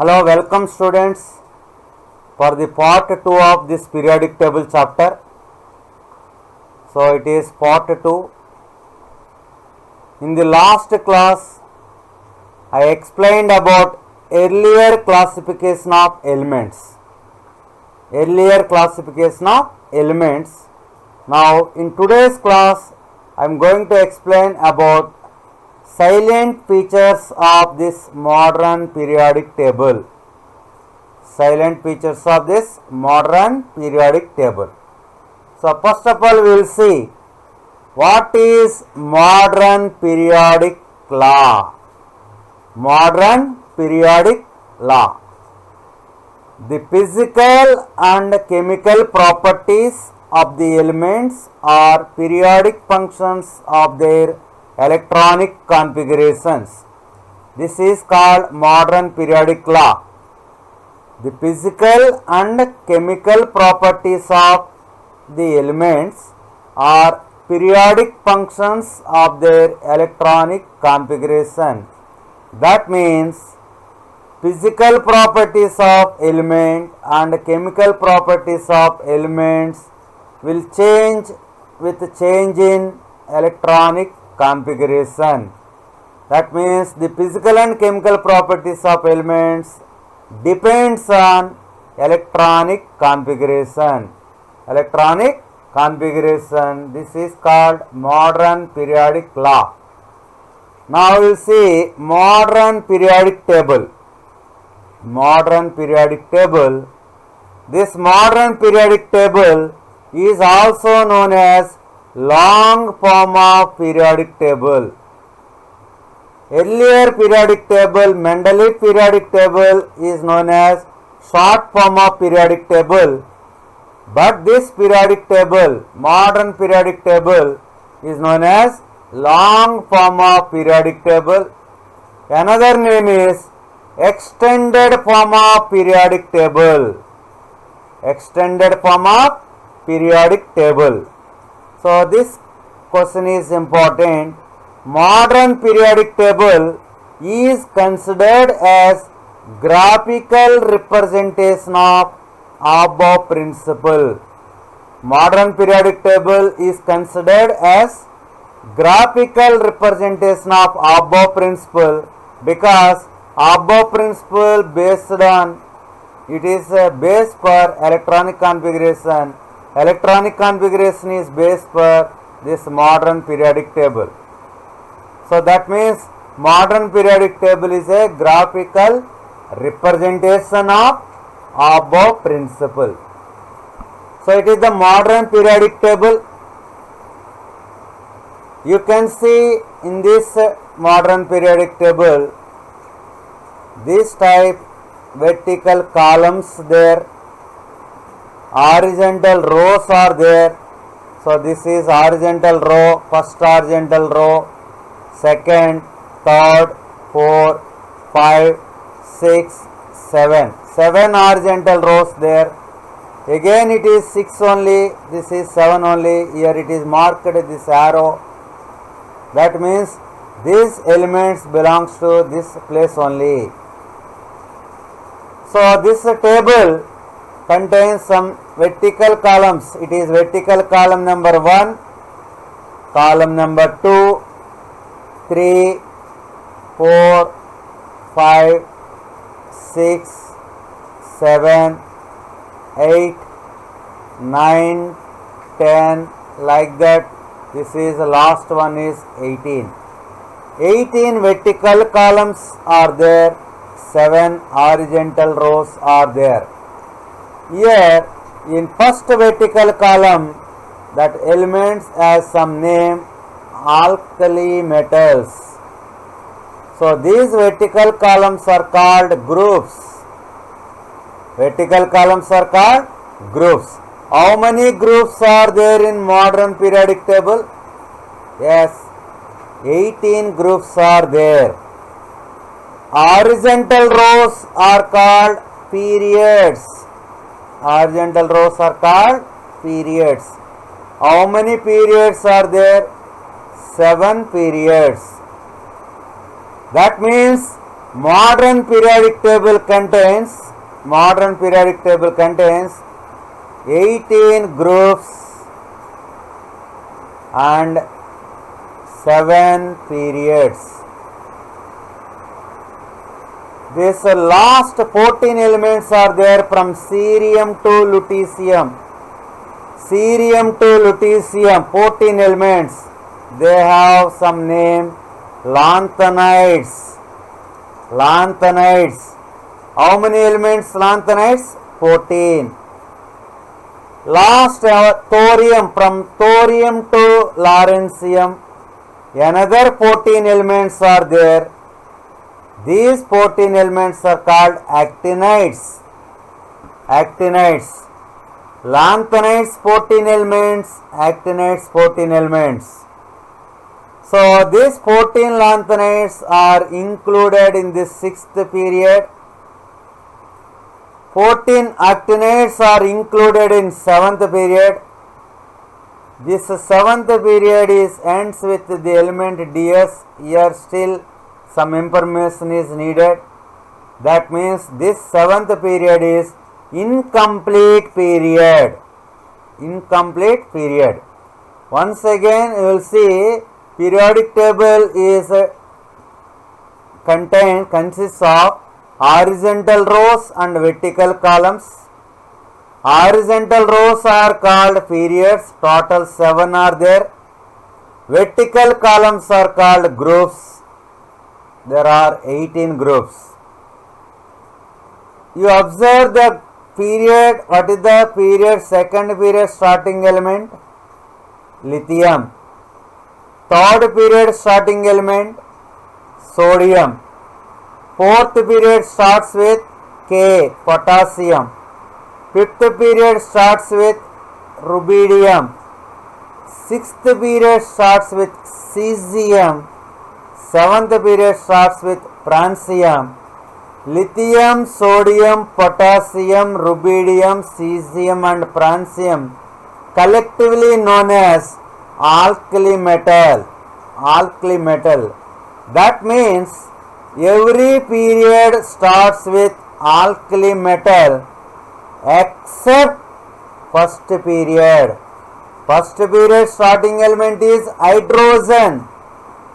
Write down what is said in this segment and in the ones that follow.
Hello, welcome students for the part 2 of this periodic table chapter. So it is part 2. In the last class, I explained about earlier classification of elements. Now in today's class, I am going to explain about silent features of this modern periodic table. So first of all, we will see what is modern periodic law. The physical and chemical properties of the elements are periodic functions of their electronic configurations. This is called modern periodic law. The physical and chemical properties of the elements are periodic functions of their electronic configuration. That means physical properties of element and chemical properties of elements will change with change in electronic configuration. That means the physical and chemical properties of elements depends on electronic configuration. This is called modern periodic law. Now we will see modern periodic table. This modern periodic table is also known as long form of periodic table. Earlier periodic table, Mendeleev periodic table, is known as short form of periodic table, but this periodic table, modern periodic table, is known as long form of periodic table. Another name is extended form of periodic table. So this question is important. Modern periodic table is considered as graphical representation of above principle. Modern periodic table is considered as graphical representation of above principle because above principle based on it is a base for electronic configuration. Electronic configuration is base for this modern periodic table. So that means modern periodic table is a graphical representation of above principle. So it is the modern periodic table. You can see in this modern periodic table this type vertical columns there, horizontal rows are there. So this is horizontal row, first horizontal row, second, third, 4, 5, 6, 7. 7 horizontal rows there. Again it is 6 only, this is 7 only. Here it is marked this arrow. That means these elements belongs to this place only. So this table contains some vertical columns. It is vertical column number 1, column number 2, 3, 4, 5, 6, 7, 8, 9, 10, like that. This is the last one is 18. 18 vertical columns are there, 7 horizontal rows are there. Here in first vertical column that elements has some name alkali metals. So these vertical columns are called groups. How many groups are there in modern periodic table? Yes, 18 groups are there. Horizontal rows are called periods. How many periods are there? 7 periods. That means Modern periodic table contains 18 groups and 7 periods. This last 14 elements are there from cerium to lutetium. Cerium to lutetium, 14 elements. They have some name, lanthanides. Lanthanides. How many elements lanthanides? 14. Last thorium, from thorium to lawrencium, another 14 elements are there. These 14 elements are called actinides. Actinides. Lanthanides 14 elements, actinides 14 elements. So these 14 lanthanides are included in this 6th period. 14 actinides are included in 7th period. This 7th period ends with the element ds. Here still some information is needed. That means this 7th period is incomplete period. Incomplete period. Once again you will see periodic table is consists of horizontal rows and vertical columns. Horizontal rows are called periods, total 7 are there. Vertical columns are called groups. There are 18 groups. You observe the period. What is the period? Second period starting element? Lithium. Third period starting element? Sodium. Fourth period starts with K, potassium. Fifth period starts with rubidium. Sixth period starts with cesium. Seventh period starts with francium. Lithium, sodium, potassium, rubidium, cesium and francium collectively known as alkali metal. Alkali metal. That means every period starts with alkali metal except first period. First period starting element is hydrogen,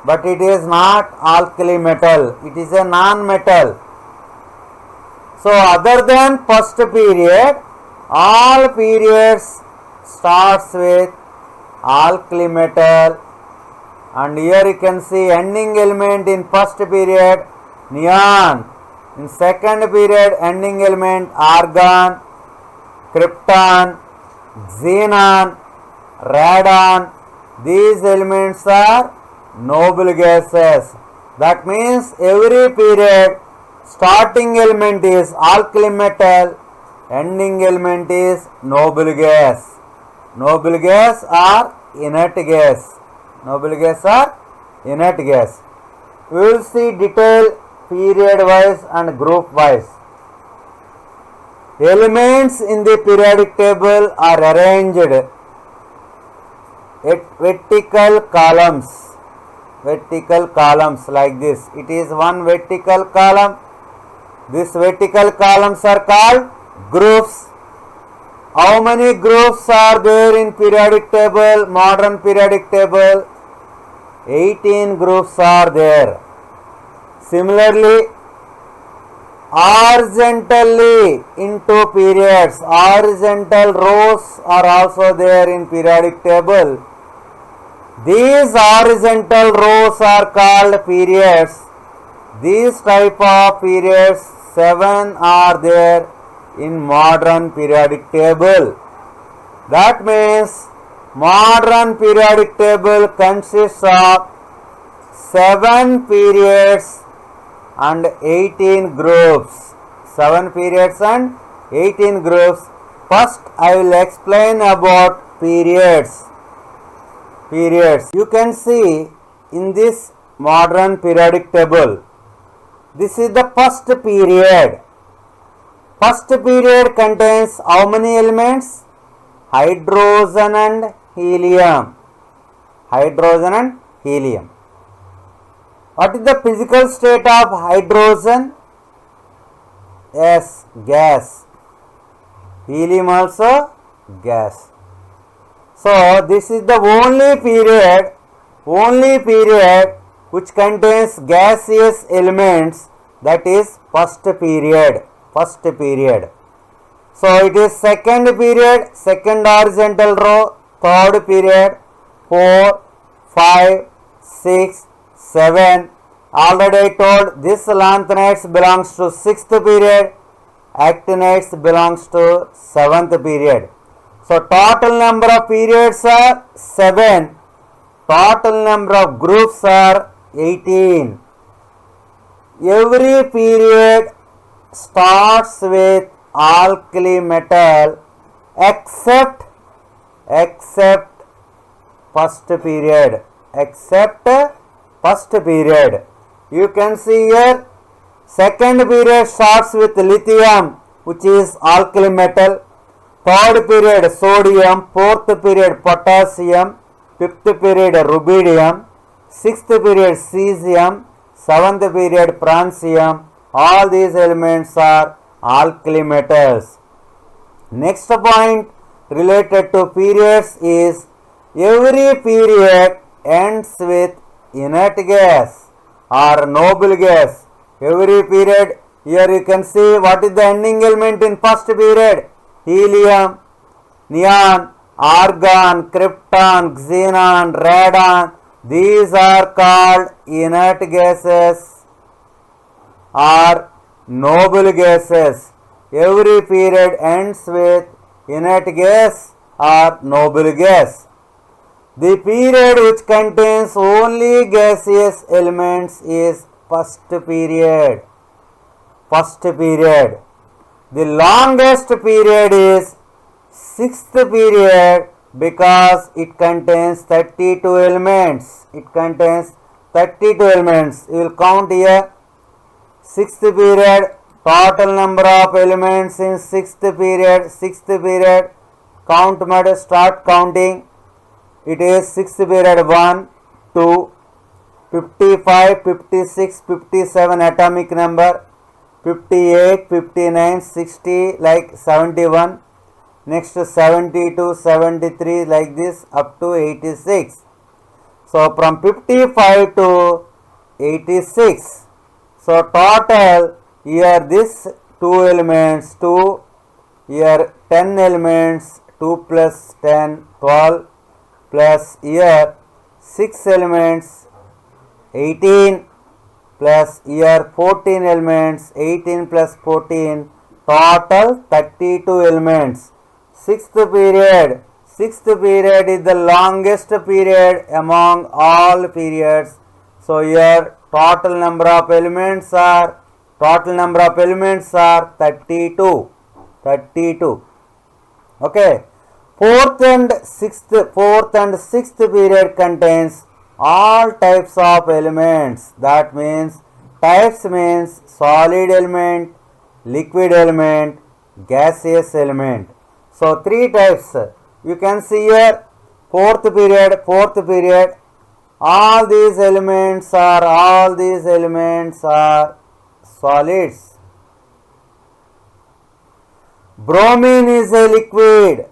but it is not alkali metal. It is a non-metal. So other than first period, all periods starts with alkali metal. And here you can see ending element in first period neon. In second period ending element argon, krypton, xenon, radon. These elements are noble gases. That means every period starting element is alkali metal, ending element is noble gas. Noble gas or inert gas. Noble gas or inert gas. We will see detail period wise and group wise. Elements in the periodic table are arranged at vertical columns. Vertical columns like this. It is one vertical column. These vertical columns are called groups. How many groups are there in periodic table? Modern periodic table, 18 groups are there. Similarly, horizontally into periods, horizontal rows are also there in periodic table. These horizontal rows are called periods. These type of periods 7 are there in modern periodic table. That means modern periodic table consists of 7 periods and 18 groups. 7 periods and 18 groups. First I will explain about periods. Periods. You can see in this modern periodic table, this is the first period. First period contains how many elements? Hydrogen and helium. Hydrogen and helium. What is the physical state of hydrogen? Yes, gas. Helium also gas. So this is the only period which contains gaseous elements, that is first period. So it is second period, second horizontal row, third period, 4, 5, 6, 7. Already I told this lanthanides belongs to 6th period, actinides belongs to 7th period. So total number of periods are 7. Total number of groups are 18. Every period starts with alkali metal except first period. You can see here second period starts with lithium, which is alkali metal. Third period sodium, fourth period potassium, fifth period rubidium, sixth period cesium, seventh period francium. All these elements are alkali metals. Next point related to periods is every period ends with inert gas or noble gas. Every period, here you can see what is the ending element in first period. Helium, neon, argon, krypton, xenon, radon. These are called inert gases or noble gases. Every period ends with inert gas or noble gas. The period which contains only gaseous elements is first period. The longest period is 6th period because it contains 32 elements. You will count here 6th period, total number of elements in 6th period. Count mode, start counting. It is 6th period 1, 2, 55, 56, 57 atomic number, 58, 59, 60 like 71, next 72, 73 like this up to 86. So from 55 to 86. So total here this 2 elements, 2, here 10 elements, 2 plus 10, 12, plus here 6 elements, 18, plus here 14 elements, 18 plus 14, total 32 elements. Sixth period is the longest period among all periods. So here total number of elements are 32. Okay. Fourth and sixth period contains all types of elements. That means types means solid element, liquid element, gaseous element. So 3 types. You can see here fourth period. All these elements are solids. Bromine is a liquid.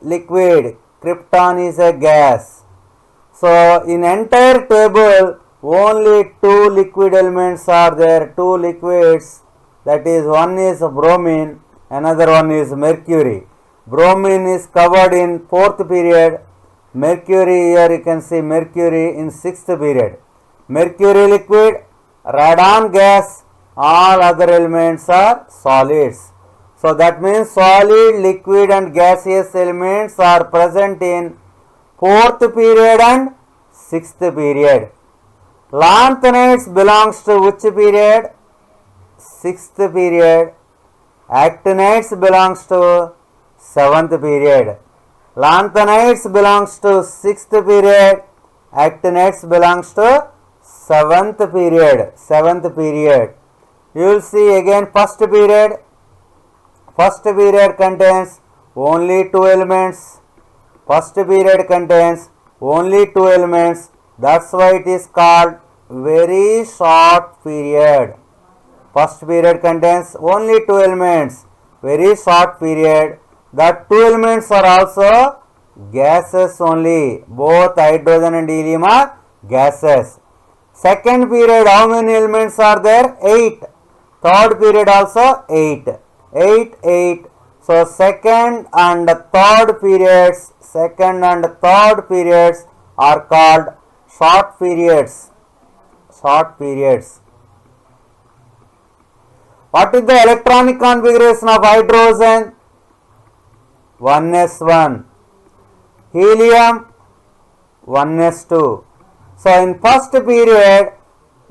Krypton is a gas. So in entire table only 2 liquid elements are there, 2 liquids. That is, one is bromine, another one is mercury. Bromine is covered in 4th period. Mercury, here you can see mercury in 6th period. Mercury liquid, radon gas, all other elements are solids. So that means solid, liquid and gaseous elements are present in 4th period and 6th period. Lanthanides belongs to which period? 6th period. Actinides belongs to 7th period. Lanthanides belongs to 6th period. Actinides belongs to 7th period. You will see again first period. First period contains only 2 elements. That's why it is called very short period. First period contains only two elements, very short period. That two elements are also gases only. Both hydrogen and helium are gases. Second period, how many elements are there? 8. Third period also 8. 8, 8. So second and third periods are called short periods. Short periods. What is the electronic configuration of hydrogen? 1s1. Helium 1s2. So in first period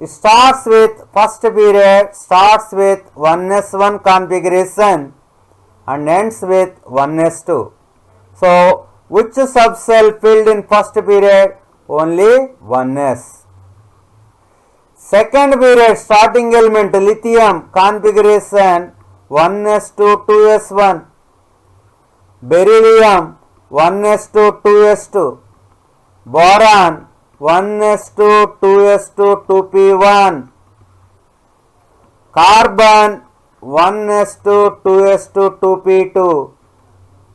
starts with 1s1 configuration and ends with 1s2. So which subcell filled in first period? Only 1s. Second period starting element lithium configuration 1s2 2s1. Beryllium 1s2 2s2. Boron 1s2 2s2 2p1. Carbon 1s2 2s2 2p2.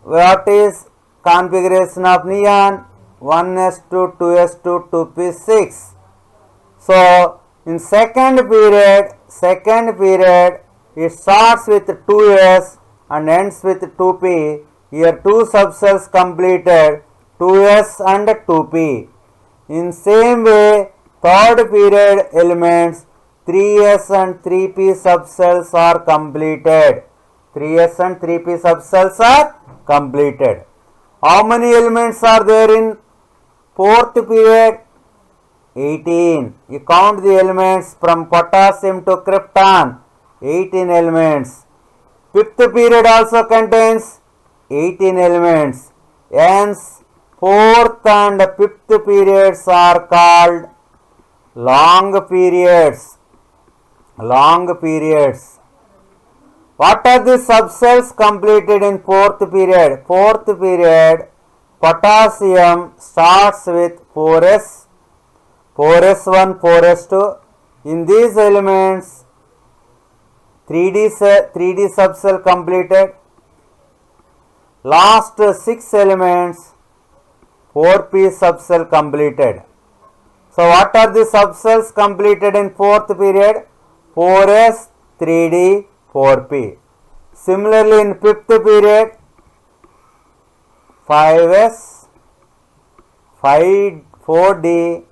What is configuration of neon? 1s2 2s2 2p6. So in second period it starts with 2s and ends with 2p. Here two subcells completed, 2s and 2p. In same way, third period elements 3s and 3p subcells are completed. 3s and 3p subcells are completed. How many elements are there in fourth period? 18. You count the elements from potassium to krypton. 18 elements. Fifth period also contains 18 elements. Hence, fourth and fifth periods are called long periods. Long periods. What are the subcells completed in fourth period? Fourth period, potassium starts with 4s, 4s1, 4s2. In these elements, 3D subcell completed. Last 6 elements, 4p subcell completed. So what are the subcells completed in fourth period? 4s, 3d, 4p. Similarly in fifth period, 5s, 4d,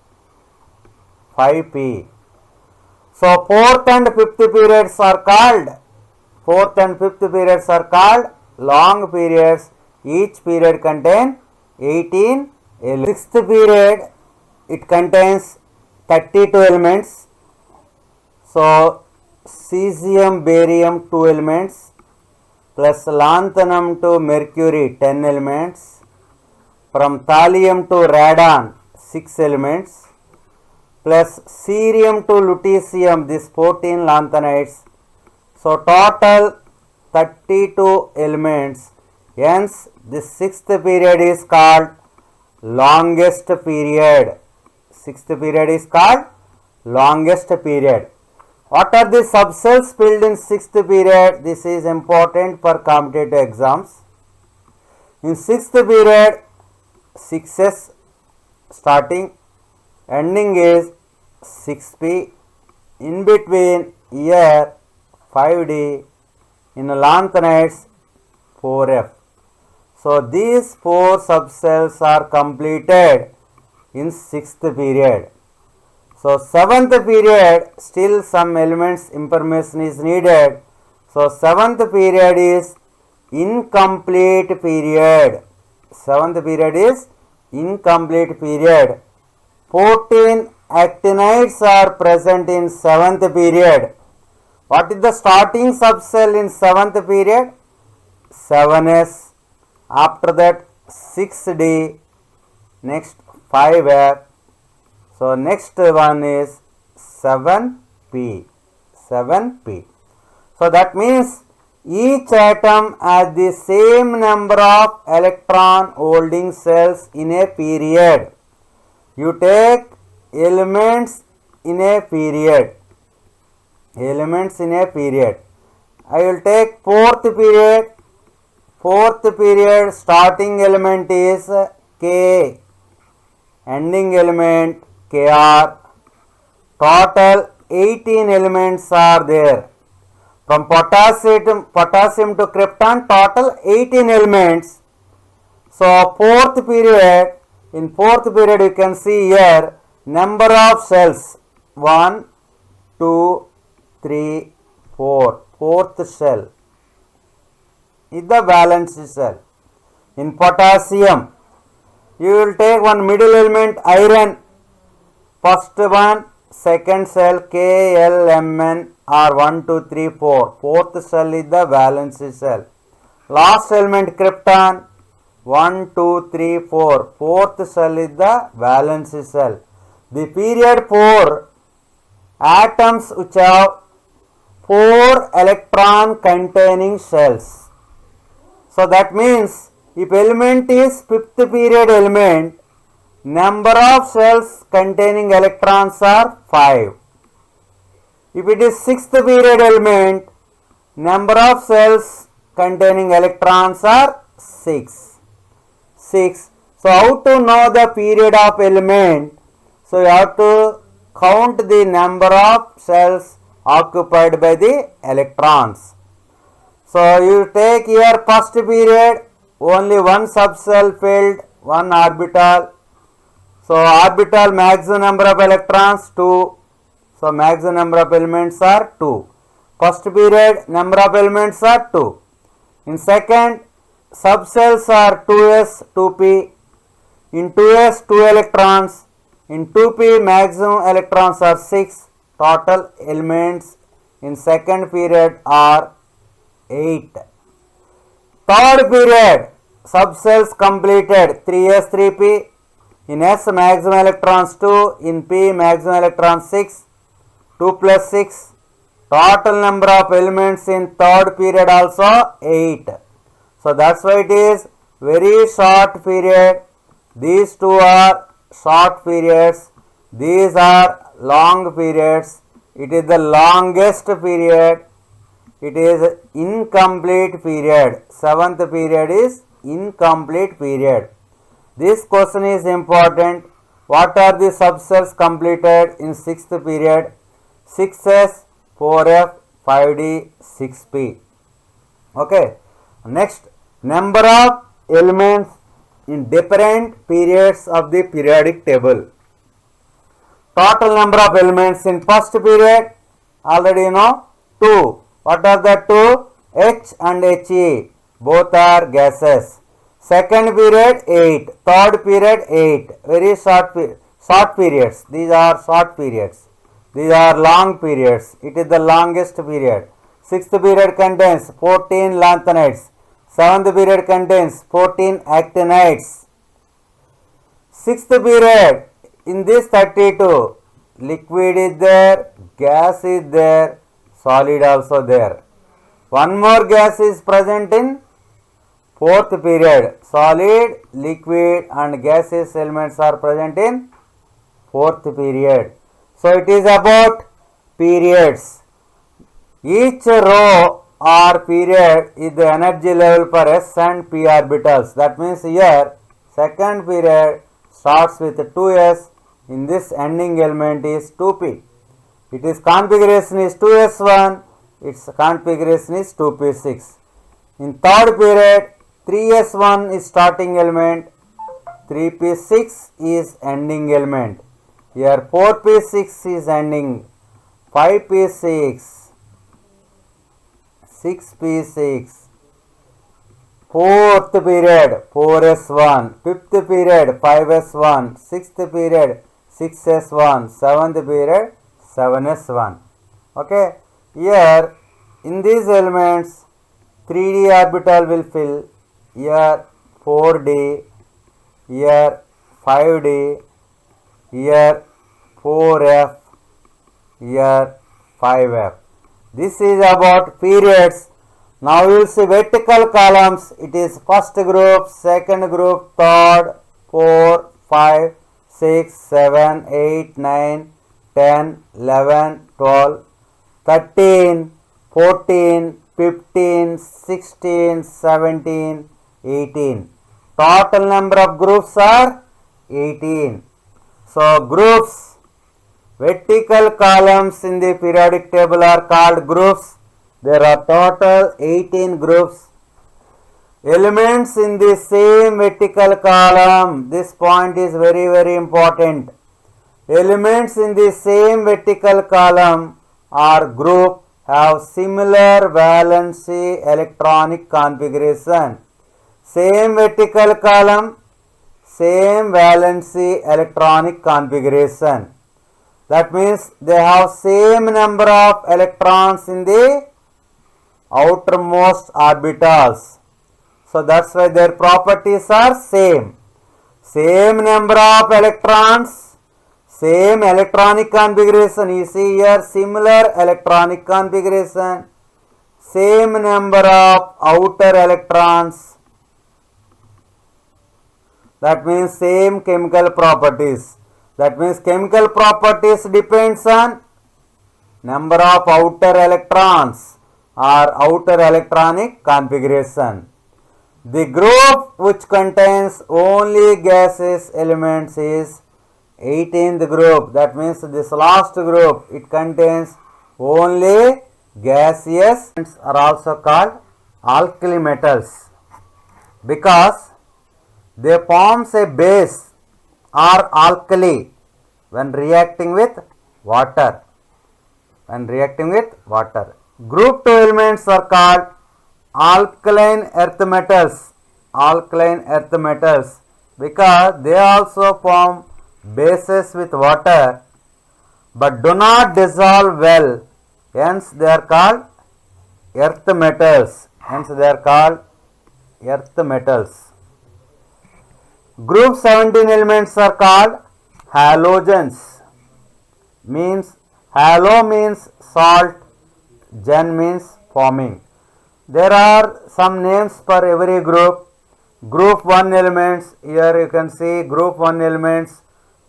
5p. So fourth and fifth periods are called long periods. Each period contains 18 elements. Sixth period, it contains 32 elements. So cesium, barium 2 elements plus lanthanum to mercury 10 elements. From thallium to radon 6 elements plus cerium to lutetium, this 14 lanthanides. So total 32 elements. Hence this sixth period is called longest period. Sixth period is called longest period. What are the subcells filled in sixth period? This is important for competitive exams. In sixth period, 6s starting, ending is 6p. In between here 5d. In lanthanides 4f. So these 4 subcells are completed in sixth period. So seventh period, still some elements information is needed. So seventh period is incomplete period. Seventh period is incomplete period. 14 actinides are present in seventh period. What is the starting subcell in seventh period? 7s. After that 6d. Next 5f. So next one is 7p. 7p. So that means each atom has the same number of electron holding cells in a period. You take elements in a period. Elements in a period. I will take fourth period. Fourth period starting element is K. Ending element Kr. Total 18 elements are there. From potassium to krypton, total 18 elements. So fourth period, in fourth period you can see here number of cells 1, 2, 3, 4. Fourth cell is the valence cell. In potassium, you will take one middle element iron. First one, second cell KLMN or 1, 2, 3, 4. Fourth cell is the valence cell. Last element krypton 1, 2, 3, 4. Fourth cell is the valence cell. The period 4 atoms which have 4 electron containing cells. So that means if element is fifth period element, number of cells containing electrons are 5. If it is sixth period element, number of cells containing electrons are 6. So how to know the period of element? So you have to count the number of cells occupied by the electrons. So you take here first period, only one subcell filled, one orbital. So orbital maximum number of electrons 2. So maximum number of elements are 2. First period number of elements are 2. In second, subcells are 2s, 2p. In 2s 2 electrons. In 2p maximum electrons are 6. Total elements in second period are 8. Third period subcells completed 3s, 3p. In S maximum electrons 2. In P maximum electrons 6. 2 plus 6. Total number of elements in third period also 8. So that's why it is very short period. These two are short periods. These are long periods. It is the longest period. It is incomplete period. Seventh period is incomplete period. This question is important. What are the subcells completed in sixth period? 6s, 4f, 5d, 6p. Okay. Next, number of elements in different periods of the periodic table. Total number of elements in first period, already you know, 2. What are the 2? H and He, both are gases. Second period 8, third period 8, very short periods. These are short periods. These are long periods. It is the longest period. Sixth period contains 14 lanthanides. Seventh period contains 14 actinides. Sixth period, in this 32, liquid is there, gas is there, solid also there. One more gas is present in fourth period. Solid, liquid and gaseous elements are present in fourth period. So it is about periods. Each row or period is the energy level for s and p orbitals. That means here second period starts with 2s. In this ending element is 2p. Its configuration is 2s1. Its configuration is 2p6. In third period 3s1 is starting element. 3p6 is ending element. Here 4p6 is ending. 5p6. 6p6. Fourth period 4s1. Fifth period 5s1. Sixth period 6s1. Seventh period 7s1. Okay. Here in these elements 3d orbital will fill. Here 4d. Here 5d. Here 4f. Here 5f. This is about periods. Now you will see vertical columns. It is first group, second group, third, 4, 5, 6, 7, 8, 9, 10, 11, 12, 13, 14, 15, 16, 17, 18. Total number of groups are 18. So groups, vertical columns in the periodic table are called groups. There are total 18 groups. Elements in the same vertical column, this point is very important. Elements in the same vertical column or group have similar valency electronic configuration. Same vertical column, same valency electronic configuration. That means they have same number of electrons in the outermost orbitals. So that's why their properties are same. Same number of electrons, same electronic configuration. You see here similar electronic configuration, same number of outer electrons. That means same chemical properties. That means chemical properties depends on number of outer electrons or outer electronic configuration. The group which contains only gaseous elements is 18th group. That means this last group, it contains only gaseous elements are also called alkali metals because they forms a base or alkali when reacting with water. Group 2 elements are called alkaline earth metals because they also form bases with water but do not dissolve well, hence they are called earth metals. Group 17 elements are called halogens. Halo means salt, gen means forming. There are some names for every group. Group 1 elements, here you can see group 1 elements,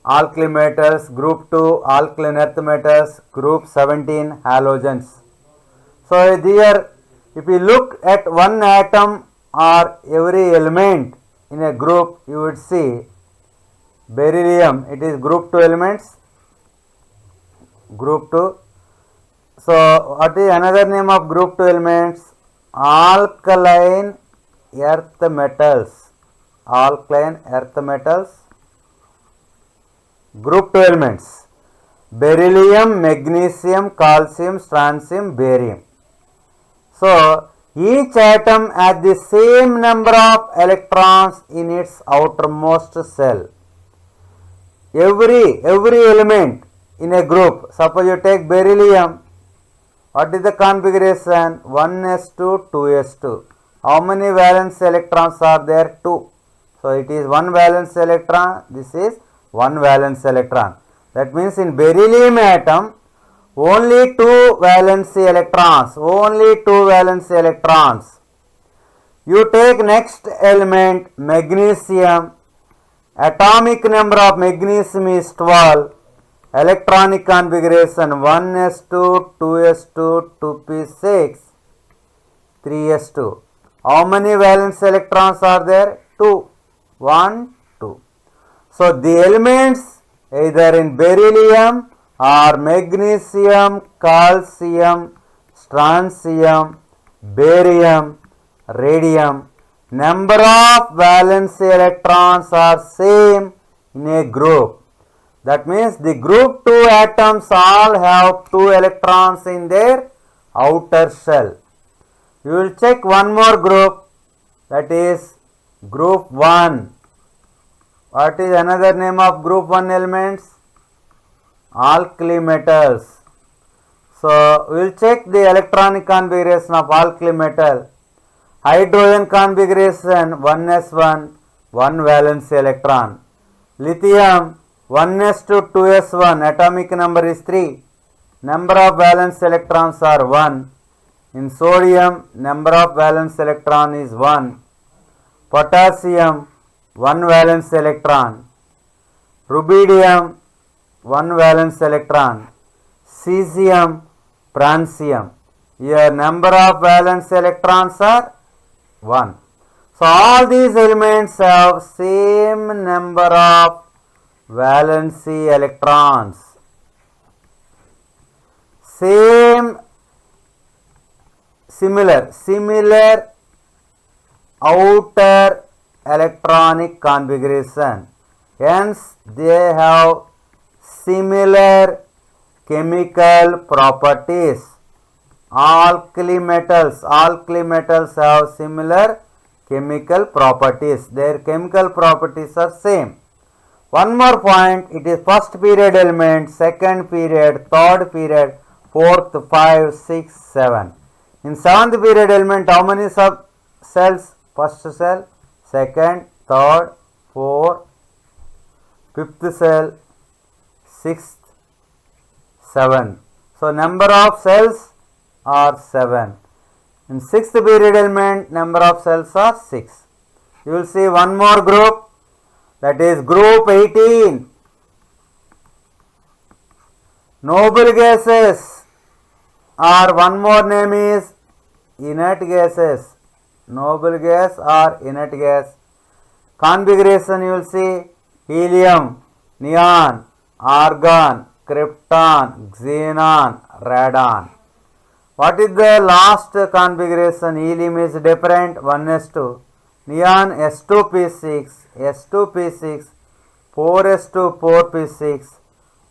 alkali metals, group 2 alkaline earth metals, group 17 halogens. So here if you look at one atom or every element in a group, you would see beryllium, it is group 2 elements, group 2. So what is another name of group 2 elements? Alkaline earth metals. Group 2 elements: beryllium, magnesium, calcium, strontium, barium. So each atom has the same number of electrons in its outermost shell. Every element in a group, suppose you take beryllium, what is the configuration? 1s2, 2s2. How many valence electrons are there? 2. So it is 1 valence electron, this is 1 valence electron. That means in beryllium atom, only 2 valence electrons. You take next element, magnesium. Atomic number of magnesium is 12. Electronic configuration 1s2, 2s2, 2p6, 3s2. How many valence electrons are there? 2. 1, 2. So the elements either in beryllium or magnesium, calcium, strontium, barium, radium, number of valence electrons are same in a group. That means the group 2 atoms all have 2 electrons in their outer shell. You will check one more group, that is group 1. What is another name of group 1 elements? Alkali metals. So we will check the electronic configuration of alkali metal. Hydrogen configuration 1s1, 1 valence electron. Lithium 1s2, 2s1, atomic number is 3. Number of valence electrons are 1. In sodium, number of valence electron is 1. Potassium, 1 valence electron. Rubidium, one valence electron. Cesium, francium. Here number of valence electrons are 1. So all these elements have same number of valency electrons. Similar outer electronic configuration. Hence they have similar chemical properties. Alkali metals have similar chemical properties. Their chemical properties are same. One more point, it is first period element, second period, third period, fourth, 5, 6, 7. In seventh period element, how many sub cells? First cell, second, third, fourth, fifth cell, sixth, seventh. So number of cells are 7. In sixth period element, number of cells are 6. You will see one more group, that is group 18. Noble gases, or one more name is inert gases. Noble gas or inert gas. Configuration you will see helium, neon, argon, krypton, xenon, radon. What is the last configuration? Helium is different, 1s2. Neon S2p6, S2p6, 4s2, 4p6,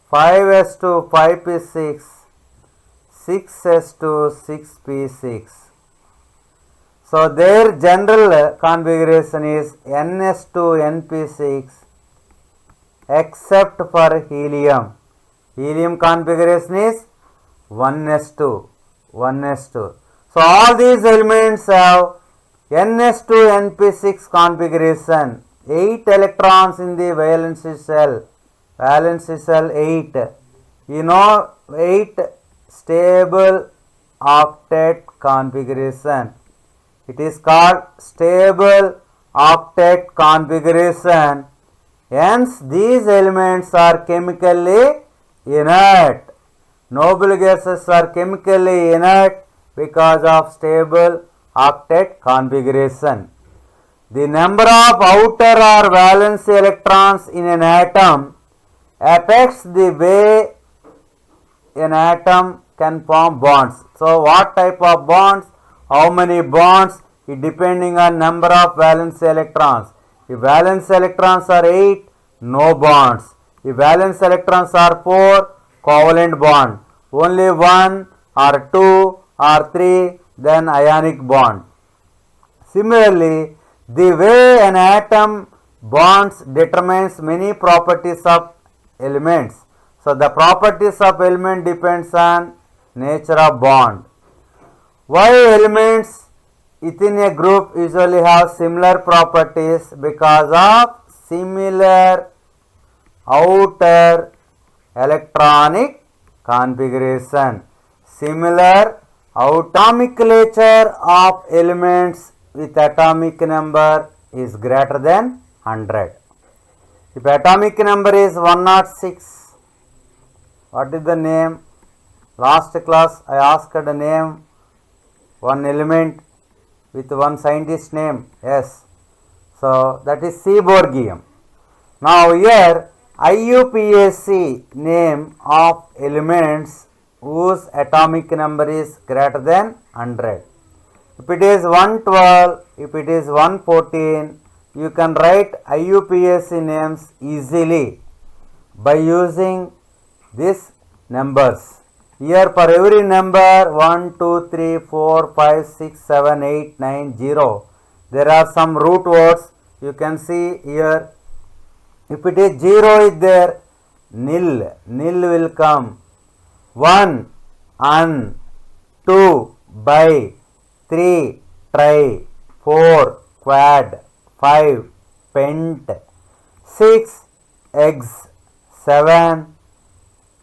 5s2, 5p6, 6s2, 6p6. So their general configuration is Ns2, Np6 except for helium. Helium configuration is 1s2, 1s2. So all these elements have Ns2, Np6 configuration. 8 electrons in the valency cell. Valency cell 8. You know 8 stable octet configuration. It is called stable octet configuration. Hence these elements are chemically inert. Noble gases are chemically inert because of stable octet configuration. The number of outer or valence electrons in an atom affects the way an atom can form bonds. So what type of bonds, how many bonds, it depending on number of valence electrons. If valence electrons are 8, no bonds. If valence electrons are 4, covalent bond. Only 1 or 2 or 3, then ionic bond. Similarly, the way an atom bonds determines many properties of elements. So the properties of element depends on nature of bond. Why elements within a group usually have similar properties? Because of similar outer electronic configuration. Similar atomic nature of elements with atomic number is greater than 100. If atomic number is 106, what is the name? Last class I asked the name one element with one scientist name. Yes. So that is seaborgium. Now here IUPAC name of elements whose atomic number is greater than 100. If it is 112, if it is 114, you can write IUPAC names easily by using these numbers. Here for every number 1, 2, 3, 4, 5, 6, 7, 8, 9, 0, there are some root words. You can see here. If it is 0 is there, nil will come. 1, un, 2, bi, 3, tri, 4, quad, 5, pent, 6, ex, 7,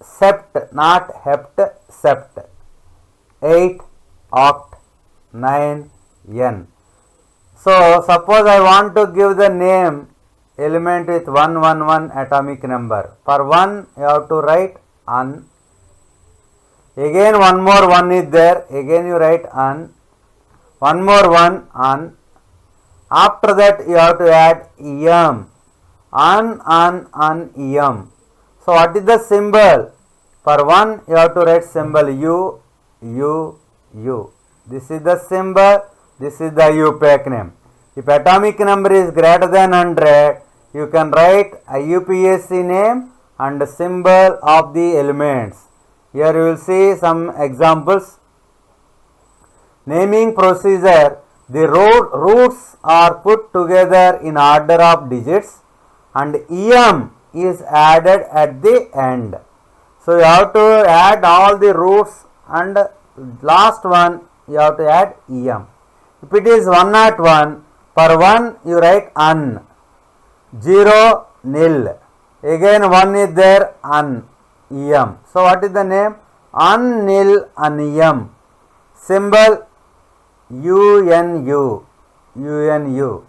sept, not hept, sept, 8, oct, 9, n. So suppose I want to give the name element with 111 atomic number. For 1 you have to write un. Again one more 1 is there, again you write un. One more 1 un. After that you have to add em. Un, em. So what is the symbol? For 1 you have to write symbol u, u, u. This is the symbol, this is the IUPAC name. If atomic number is greater than 100, you can write IUPAC name and symbol of the elements. Here you will see some examples. Naming procedure, the roots are put together in order of digits and em is added at the end. So you have to add all the roots and last one you have to add em. If it is 101, for 1 you write un, 0 nil, again 1 is there un, em. So what is the name? Un nil em. Symbol UNU, UNU.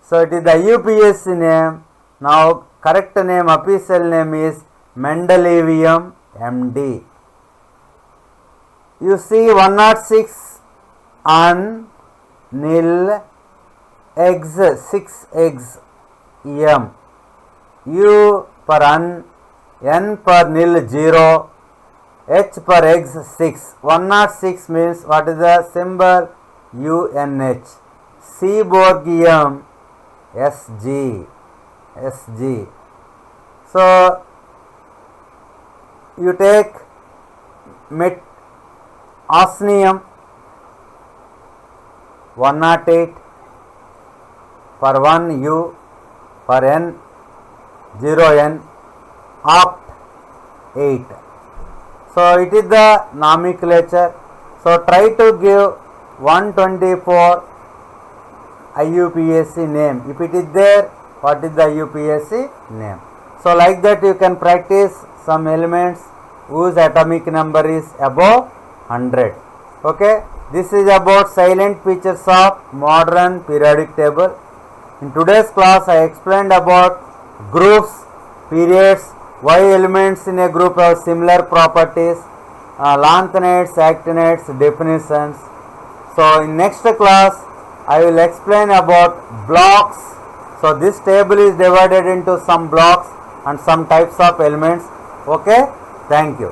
So it is the IUPAC name. Now correct name, official name is Mendelevium MD. You see 106 un nil eggs, 6 eggs em. U for un, n for nil 0, h for eggs 6. 106 means what is the symbol? UNH. Seaborgium SG, SG. So you take osmium 108 for 1 U, for N 0 N, oct 8. So it is the nomenclature. So try to give 124 IUPAC name. If it is there, what is the IUPAC name? So like that you can practice some elements whose atomic number is above 100. Okay, this is about silent features of modern periodic table. In today's class I explained about groups, periods, why elements in a group have similar properties, lanthanides, actinides, definitions. So in next class I will explain about blocks. So this table is divided into some blocks and some types of elements. Okay, thank you.